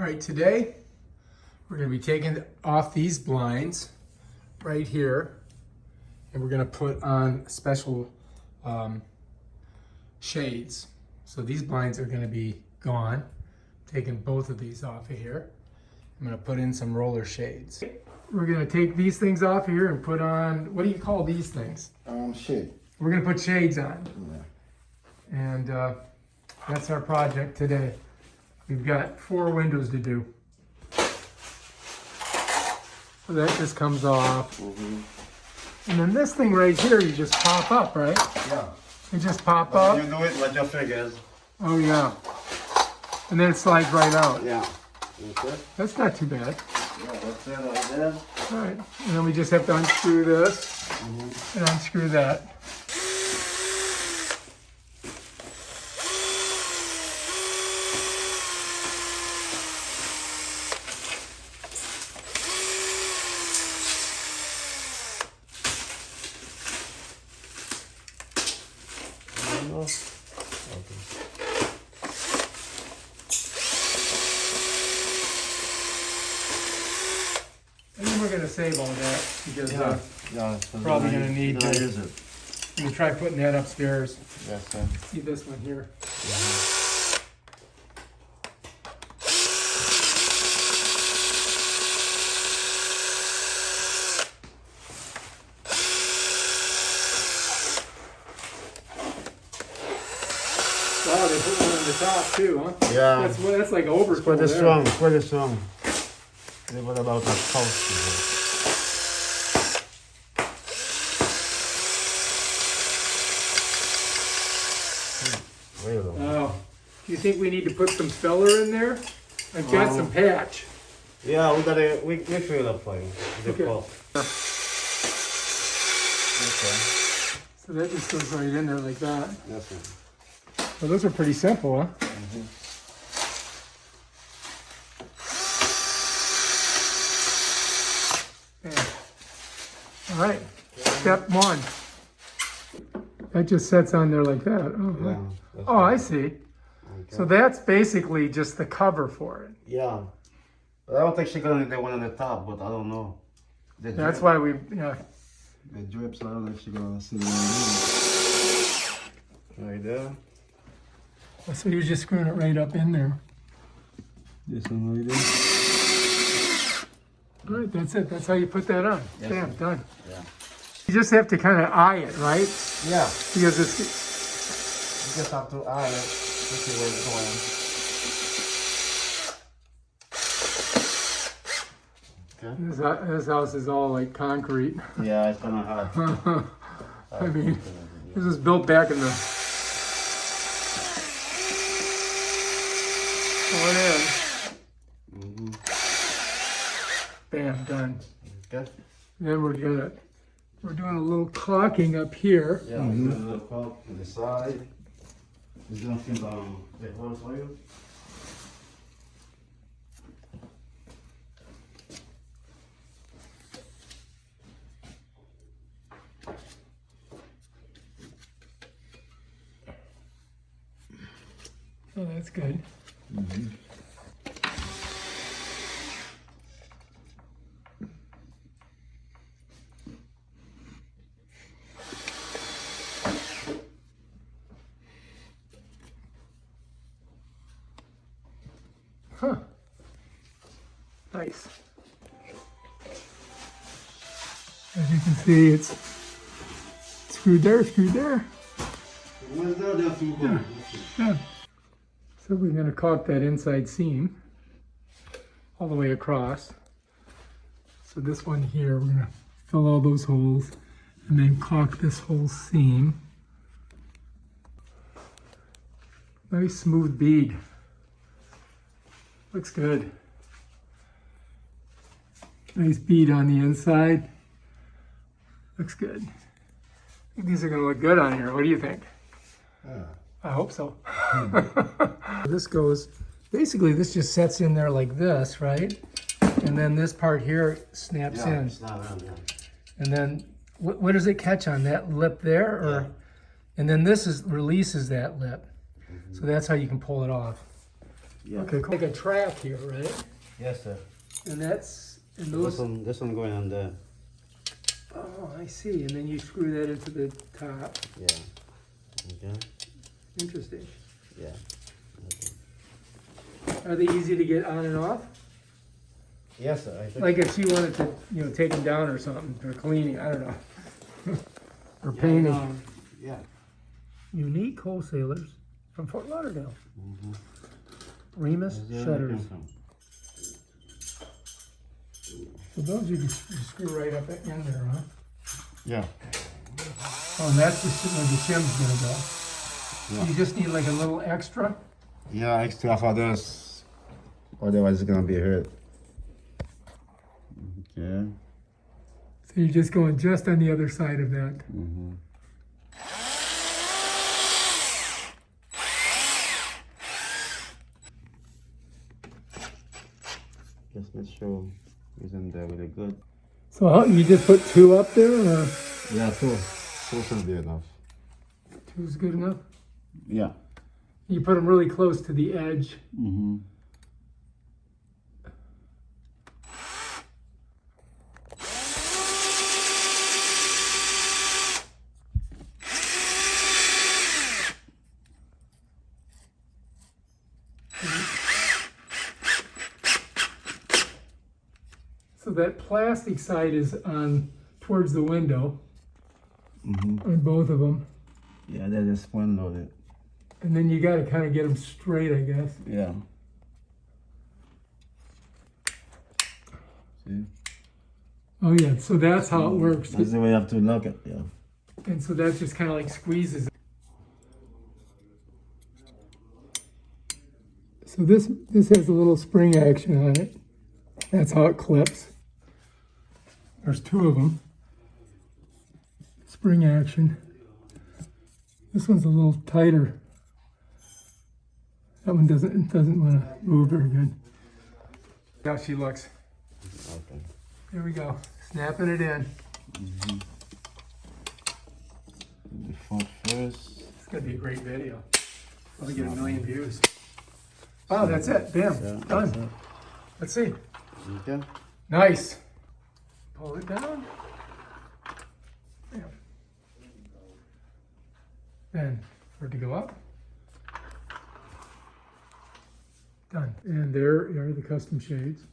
right, today we're going to be taking off these blinds right here, and we're going to put on special shades. So these blinds are going to be gone. Taking both of these off of here. I'm going to put in some roller shades. We're going to take these things off here and put on, what do you call these things? Shade. We're going to put shades on. Yeah. And that's our project today. We've got 4 windows to do. So that just comes off. And then this thing right here, you just pop up, right? Yeah. You just pop up. You do it with your fingers. Oh yeah. And then it slides right out. Yeah. Okay. That's not too bad. Yeah, that's it right there. All right. And then we just have to unscrew this and unscrew that. And then we're going to save all that because Yeah. probably gonna need to- use it. I'm going to try putting that upstairs. Yes, sir. See this one here. Wow, they put one on the top too, huh? Yeah. That's like overkill. Pretty there. strong, pretty strong. What about that post? Really? Oh, do you think we need to put some filler in there? I've got some patch. Yeah, we fill up for you. The Okay. post. Okay. So that just goes right in there like that. Yes, sir. Well, those are pretty simple, huh? Yeah. All right, step 1. That just sets on there like that. Oh, Yeah. oh, I see. Okay. So that's basically just the cover for it. Yeah. But I don't think she's gonna do the one on the top, but I don't know. The That's drip- why we, yeah. The drips, I don't know if she's gonna sit it right there. So you're just screwing it right up in there. This one right there. All right, that's it. That's how you put that on. Yes, Bam, sir. done. Yeah. You just have to kind of eye it, right? Yeah. Because it's, You just have to eye it to see where it's going. Okay. this house is all like concrete. Yeah, it's gonna hurt. I mean, this was built back in the... Going in. Bam, done. Okay. Then we're doing a little caulking up here. Yeah, a little pump on the side. It's gonna fill the hole for you. Oh, that's good. Huh. Nice. As you can see, it's screwed there, screwed there. Where's that? That's too good. Yeah. So we're going to caulk that inside seam all the way across. So this one here, we're going to fill all those holes and then caulk this whole seam. Nice smooth bead. Looks good. Nice bead on the inside. Looks good. I think these are going to look good on here. What do you think? Yeah. I hope so. This goes, basically this just sets in there like this, right? And then this part here snaps Yeah, in. it's not around, yeah. And then, what does it catch on? That lip there? Or, Yeah. And then this releases that lip. So that's how you can pull it off. Yeah. Okay, cool. Like a track here, right? Yes, sir. And those. This one going on there. Oh, I see. And then you screw that into the top. Yeah. Okay. Interesting. Yeah. Okay. Are they easy to get on and off? Yes, sir. I think. Like if she wanted to, take them down or something, or cleaning, I don't know. Or Yeah, painting. yeah. Unique wholesalers from Fort Lauderdale. Mm-hmm. Remus That's where they Shutters. come from. So those you screw right up in there, huh? Yeah. Oh, and that's where the shim's gonna go. Yeah. You just need like a little extra. Yeah, extra for this. Otherwise, it's gonna be hurt. Okay. So you're just going just on the other side of that. Mm-hmm. Just make sure it's in there really good. So you just put 2 up there, or Yeah, two should be enough. 2's good enough? Yeah. You put them really close to the edge. Mm-hmm. So that plastic side is on towards the window Mm-hmm. on both of them. Yeah, they're just spring loaded. And then you got to kind of get them straight, I guess. Yeah. See? Oh yeah, so that's how it works. That's the way you have to lock it, yeah. And so that just kind of like squeezes. So this has a little spring action on it. That's how it clips. There's 2 of them. Spring action. This one's a little tighter. That one doesn't want to move very good. How she looks. Okay. There we go. Snapping it in. The front first. It's gonna be a great video. Probably get 1 million views. Wow, that's it. Bam. Yeah, Done. that's it. Let's see. Okay. Nice. Pull it down. Bam. Then for it to go up. Done. And there are the custom shades.